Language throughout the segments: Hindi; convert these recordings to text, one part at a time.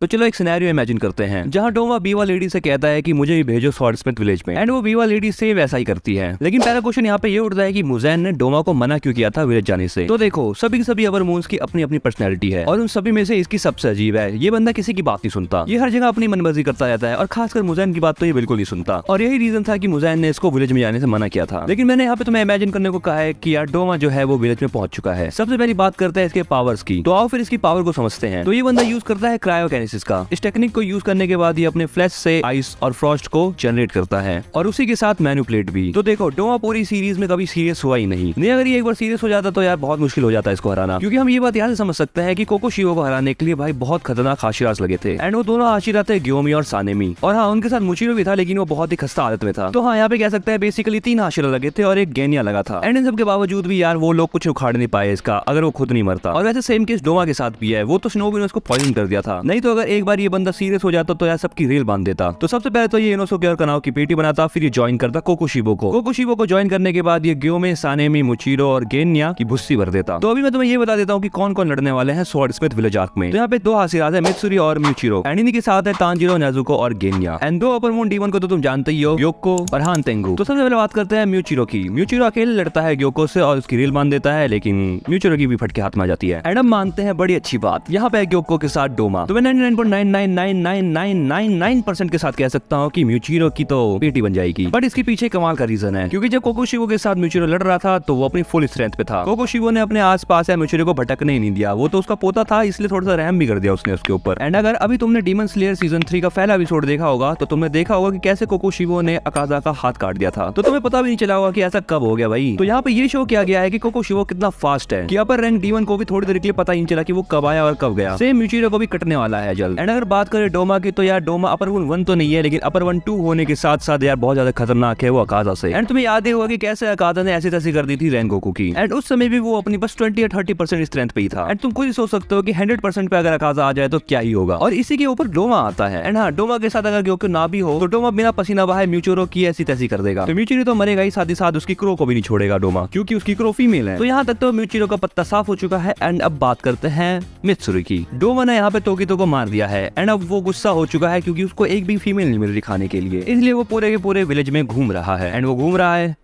तो चलो एक सिनेरियो इमेजिन करते हैं जहाँ डोमा बीवा लेडी से कहता है कि मुझे भी भेजो स्वॉर्डस्मिथ विलेज में, एंड वो बीवा लेडी से वैसा ही करती है। लेकिन पहला क्वेश्चन यहाँ पे ये उठता है कि मुज़ैन ने डोमा को मना क्यों किया था विलेज जाने से। तो देखो सभी की सभी अपर मून्स की अपनी अपनी पर्सनैलिटी है और उन सभी में से इसकी सबसे अजीब है, ये बंदा किसी की बात नहीं सुनता, ये हर जगह अपनी मनमर्जी करता रहता है और खासकर मुज़ैन की बात तो ये बिल्कुल नहीं सुनता। और यही रीजन था कि मुज़ैन ने इसको विलेज में जाने से मना किया था। लेकिन मैंने यहाँ पे तुम्हें इमेजिन करने को कहा है कि यार डोमा जो है वो विलेज में पहुंच चुका है। सबसे पहली बात करते हैं इसके पावर्स की, तो आओ फिर इसकी पावर को समझते हैं। तो ये बंदा यूज करता है क्रायोकाइनेसिस का। इस टेक्निक को यूज करने के बाद ये अपने फ्लैश से आइस और फ्रॉस्ट को जनरेट करता है और उसी के साथ मैनिपुलेट भी। तो देखो डोमा पूरी सीरीज में कभी सीरियस हुआ ही नहीं, अगर ये एक बार सीरियस हो जाता तो यार बहुत मुश्किल हो जाता है इसको हराना। क्योंकि हम ये बात यहाँ से समझ सकते हैं कि कोको शिवो को हराने के लिए भाई बहुत खतरनाक हाशिरास लगे थे, एंड वो दोनों हाशिरा थे ग्योमी और सानेमी। और हाँ उनके साथ मुचिरो भी था, लेकिन वो बहुत ही खस्ता हालत में था। तो हाँ यहाँ पे कह सकते हैं बेसिकली 3 हाशिरा लगे थे और एक गेनिया लगा था। एंड इन सब के बावजूद भी यार वो लोग कुछ उखाड़ नहीं पाए इसका, अगर वो खुद नहीं मरता। और वैसे सेम केस डोमा के साथ भी है, वो तो स्नोबी ने उसको पॉइजन कर दिया था। नहीं तो अगर एक बार ये बंदा सीरियस हो जाता तो यार सबकी रेल बांध देता। तो सबसे पहले तो ये इनोसुके और कनाओ की पेटी बनाता, फिर ये ज्वाइन करता कोकोशिबो को। कोकोशिबो को ज्वाइन करने के बाद ये ग्योमे, सानेमी, मुचिरो और गेन्या की भुस्सी भर देता। तो अभी मैं तुम्हें ये बता देता हूँ कि कौन कौन लड़ने वाले हैं स्वॉर्डस्मिथ विलेज आर्क में। तो यहाँ पे 2 हाशिरास है, मित्सुरी और म्यूचिरो, एंड इन्हीं के साथ है तांजिरो, नेजुको और गेन्या। एंड 2 अपर मून डीमन को तो तुम जानते ही हो, ग्योक्को और हान तेंगु। तो सबसे पहले बात करते हैं म्यूचिरो की। म्यूचिरो अकेले लड़ता है ग्योको से और उसकी रेल बांध देता है, लेकिन म्यूचिरो की भी फटके हाथ में आ जाती है। एंड अब मानते हैं बड़ी अच्छी बात, यहाँ पे ग्योको के साथ डोमा। तो मैं 99.9999999% के साथ कह सकता हूँ कि म्यूचिरो की तो पेटी बन जाएगी। बट इसके पीछे कमाल का रीजन है, क्योंकि जब कोकोशिबो के साथ म्यूचिरो लड़ रहा था तो वो अपनी फुल स्ट्रेंथ पे था। कोकोशिबो ने अपने आसपास है म्यूचिरो को भटकने ही नहीं दिया, वो तो उसका पोता था इसलिए थोड़ा सा रहम भी कर दिया उसने उसके ऊपर। एंड अगर अभी तुमने डीमन स्लेयर सीजन 3 का पहला एपिसोड देखा होगा तो तुमने देखा होगा कि कैसे कोकोशिबो ने अकाजा का हाथ काट दिया था। तो तुम्हें पता भी नहीं चला होगा कि ऐसा कब हो गया भाई। तो यहाँ पे ये शो किया गया है कि कोकोशिबो कितना फास्ट है कि अपर रैंक डीमन को भी थोड़ी देर के लिए पता ही नहीं चला कि वो कब आया और कब गया। सेम म्यूचिरो को भी कटने वाला है जल्द। एंड अगर बात करें डोमा की, तो यार डोमा अपर वन 1 तो नहीं है, लेकिन अपर वन 2 होने के साथ साथ यार बहुत ज्यादा खतरनाक है वो अकाजा से। एंड तुम्हें याद ही होगा कि कैसे अकाजा ने ऐसी तैसी कर दी थी रेंगोकू की। एंड उस समय भी वो अपनी बस 20 या 30% स्ट्रेंथ पे ही था। एंड तुम खुद ही सोच सकते हो कि 100% पे अगर अकाजा आ जाए तो क्या ही होगा। और इसी के ऊपर डोमा आता है। एंड हाँ डोमा के साथ अगर ग्योको ना भी हो तो डोमा बिना पसीना बहाए म्यूचिरो की ऐसी तैसी कर देगा। तो म्यूचिरो तो मरेगा ही, साथ ही साथ उसकी क्रो को भी नहीं छोड़ेगा डोमा, क्योंकि उसकी क्रो फीमेल है। तो यहाँ तक तो म्यूचिरो का पत्ता साफ हो चुका है। एंड अब बात करते हैं मित्सुरी की। डोमा ने यहाँ पे तोकितो को मार दिया है एंड अब वो गुस्सा हो चुका है क्योंकि उसको एक भी फीमेल नहीं मिल रही खाने के लिए, इसलिए वो पूरे के पूरे विलेज में घूम रहा है। एंड वो घूम रहा है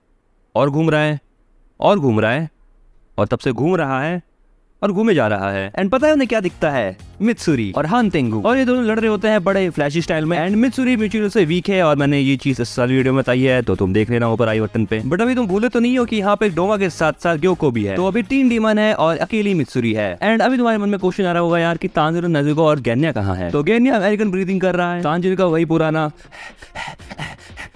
और घूम रहा है और घूम रहा है और तब से घूम रहा है और घूमे जा रहा है। एंड पता है उन्हें क्या दिखता है? मित्सुरी और हान तेंगु, और ये दोनों लड़ रहे होते हैं बड़े फ्लैशी स्टाइल में। एंड मित्सुरी म्यूचिरो से वीक है और मैंने ये चीज इस सारी वीडियो में बताई है, तो तुम देख लेना ऊपर आई बटन पे। बट अभी तुम भूले तो नहीं हो कि यहाँ पे डोमा के साथ साथ ग्योको भी है। तो अभी 3 डीमन है और अकेली मित्सुरी है। एंड अभी तुम्हारे मन में क्वेश्चन आ रहा होगा यार कि तांजिरो, नेजुको और गेन्या कहाँ है? तो गेन्या अमेरिकन ब्रीदिंग कर रहा है, तांजिरो का वही पुराना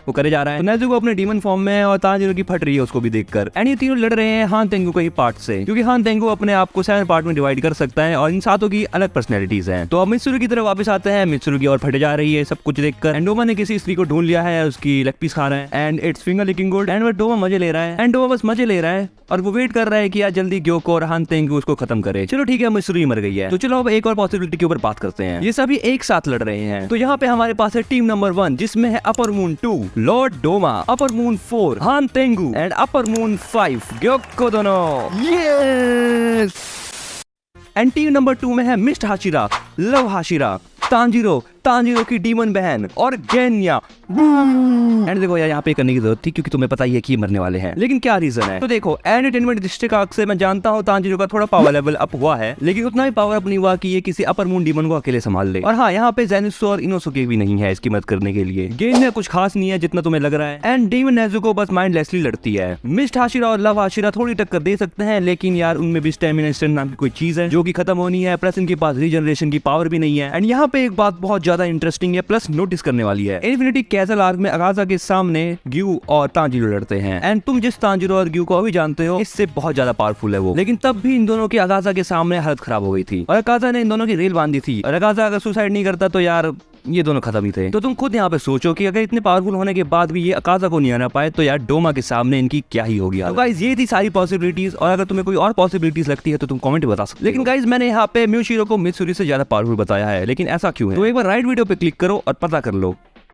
वो करे जा रहा है। नेजुको अपने डीमन फॉर्म में है और तांजिरो की फट रही है उसको भी देखकर। एंड ये तीनों लड़ रहे हैं हान तेंगु के ही पार्ट से, क्योंकि हान तेंगु अपने आप को 7 पार्ट में डिवाइड कर सकता है और इन 7 की अलग पर्सनैलिटीज हैं। तो अब मित्सुरी की तरफ वापस आते हैं। मित्सुरी की और फटे जा रही है सब कुछ देखकर। एंड डोमा ने किसी स्त्री को ढूंढ लिया है, उसकी लेग पीस खा रहा है and it's finger licking good. And वो डोमा मजे ले रहा है एंड डोमा बस मजे ले रहा है और वो वेट कर रहा है कि यार जल्दी ग्योको और हान तेंगु उसको खत्म करे। चलो ठीक है मित्सुरी मर गई है, तो चलो अब एक और पॉसिबिलिटी के ऊपर बात करते हैं। ये सभी एक साथ लड़ रहे हैं। तो यहाँ पे हमारे पास है टीम नंबर 1 जिसमें है upper moon 2 Lord Doma, upper moon 4 हान तेंगु एंड अपर मून 5 ग्योको दोनों। यस! एंड टीम नंबर 2 में है mist Hashira, love Hashira, Tanjiro, Tanjiro की डीमन बहन और गेन्या। एंड देखो यार यहाँ पे करने की जरूरत थी क्योंकि तुम्हें पता ही है कि मरने वाले हैं, लेकिन क्या रीजन है? तो देखो एंटरटेनमेंट डिस्ट्रिक्ट आर्क से मैं जानता हूँ तांजिरो का थोड़ा पावर लेवल अप हुआ है, लेकिन उतना ही पावर अप नहीं हुआ कि ये किसी अपर मून डीमन को अकेले संभाल ले। और हाँ यहाँ पे ज़ेनित्सु और इनोसुके भी नहीं है इसकी मदद करने के लिए। गेन्या कुछ खास नहीं है जितना तुम्हें लग रहा है। एंड डीमन नेजुको बस माइंडलेसली लड़ती है। मिस्ट हाशिरा और लव हाशिरा थोड़ी टक्कर दे सकते हैं, लेकिन यार उनमें भी स्टेमिना इंस्टेंट नाम की कोई चीज है जो की खत्म होनी है, प्लस इनके पास रीजनरेशन की पावर भी नहीं है। एंड यहाँ पे एक बात बहुत ज्यादा इंटरेस्टिंग है प्लस नोटिस करने वाली है। इन्फिनिटी कैसल आर्क में अकाजा के सामने ग्यू और तांजिरो लड़ते हैं। एंड तुम जिस तांजिरो और ग्यू को अभी जानते हो इससे बहुत ज्यादा पावरफुल है वो, लेकिन तब भी इन दोनों की अकाजा के सामने हालत खराब हो गई थी और अकाजा ने इन दोनों की रेल बांधी थी। और अकाजा अगर सुसाइड नहीं करता तो यार ये दोनों खत्म ही थे। तो तुम खुद यहाँ पे सोचो कि अगर इतने पावरफुल होने के बाद भी ये अकाजा को नहीं आना पाए तो यार डोमा के सामने इनकी क्या ही होगी। तो गाइस ये थी सारी पॉसिबिलिटीज, और अगर तुम्हें कोई और पॉसिबिलिटीज लगती है तो तुम कमेंट में बता सकते हो। लेकिन गाइस मैंने यहाँ पे म्यूचिरो को मित्सुरी से ज्यादा पावरफुल बताया है, लेकिन ऐसा क्यों है? तो एक बार राइट वीडियो पे क्लिक करो और पता कर लो।